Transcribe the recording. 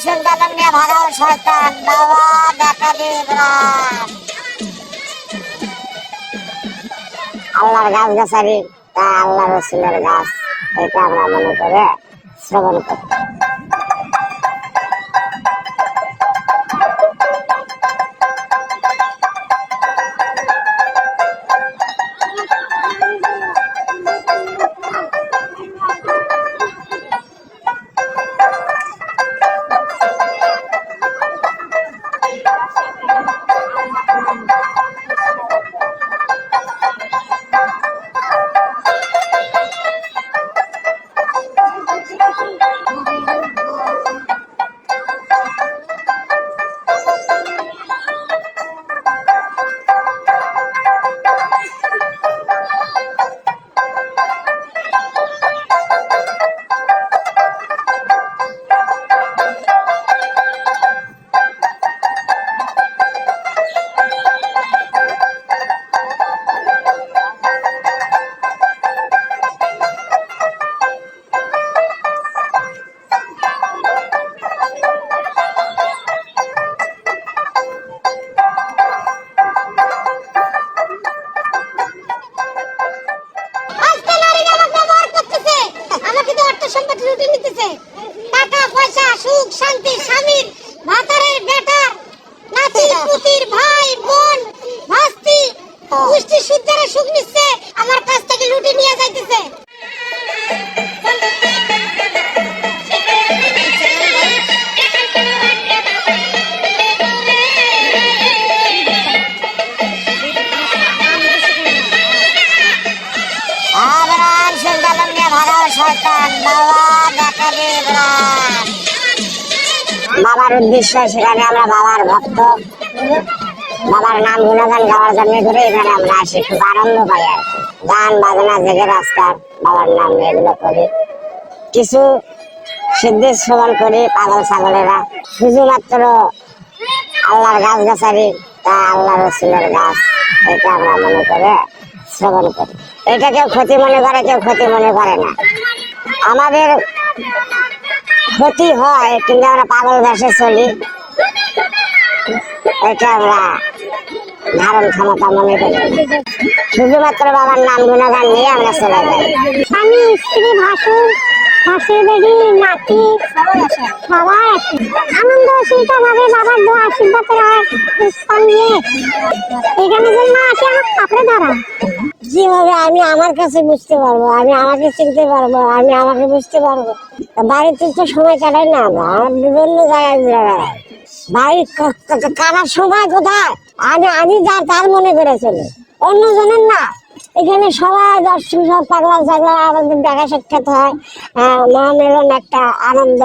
সন্তান নিয়ে ভাগাও শয়তান, বাবা দেখা দিয়ে প্রাণ। আল্লাহর গাছ গাছারি তা আল্লাহ রসুলের গাছ, এটা আমরা মনে করে শ্রবণ করি। টাকা পয়সা সুখ শান্তি স্বামীর ভাতারের বেটার নাতির পুতির ভাই বোন ভাস্তি পুষ্টি সুদ্ধের সুখ নিচ্ছে, আমার কাছ থেকে লুটি নিয়ে যাইতেছে। বাবার উদ্দেশ্য সেখানে আমরা বাবার ভক্ত, বাবার নাম গুণগান গাওয়ার জন্য করে এখানে আমরা আসি, খুব আনন্দ পাই আর গান বাজনা জেগে রাস্তার বাবার নাম এগুলো করি, কিছু সিদ্ধি শ্রবণ করি। পাগল ছাগলেরা শুধুমাত্র আল্লাহর গাছ গাছারি তা আল্লাহ রসুলের গাছ, এটা আমরা মনে করে শ্রবণ করি। এটা কেউ ক্ষতি মনে করে, কেউ ক্ষতি মনে করে না। আমাদের ক্ষতি হয় কিন্তু আমরা পাগল বেশে চলি, এটা আমরা ধারণ ক্ষমতা মনে করি। শুধুমাত্র বাবার নাম গুণগান নিয়ে আমরা চলে যাই। স্বামী স্ত্রী ভাসুর শাশুড়ি বেডি নাতি সবাই আছে, আনন্দ উচ্ছ্বসিত ভাবে বাবার দোয়া আশীর্বাদ নিয়ে এখানে জন্য আসে আমার কাপড়ে দাঁড়া। যেভাবে আমি আমার কাছে বুঝতে পারবো, আমি আমাকে চিনতে পারবো, আমি আমাকে বুঝতে পারবো। বাড়িতে তো সময় কাটাই না, আমরা বিভিন্ন জায়গায় ঘুরে বেড়াই। বাড়ির কাটার সময় কোথায় আমি যা তার মনে করে চলি, অন্যজনের না। এখানে সবাই দর্শক সব পাগলা ছাগলা আমাদের দেখা সাক্ষাৎ হয়, মহামেলন একটা আনন্দ।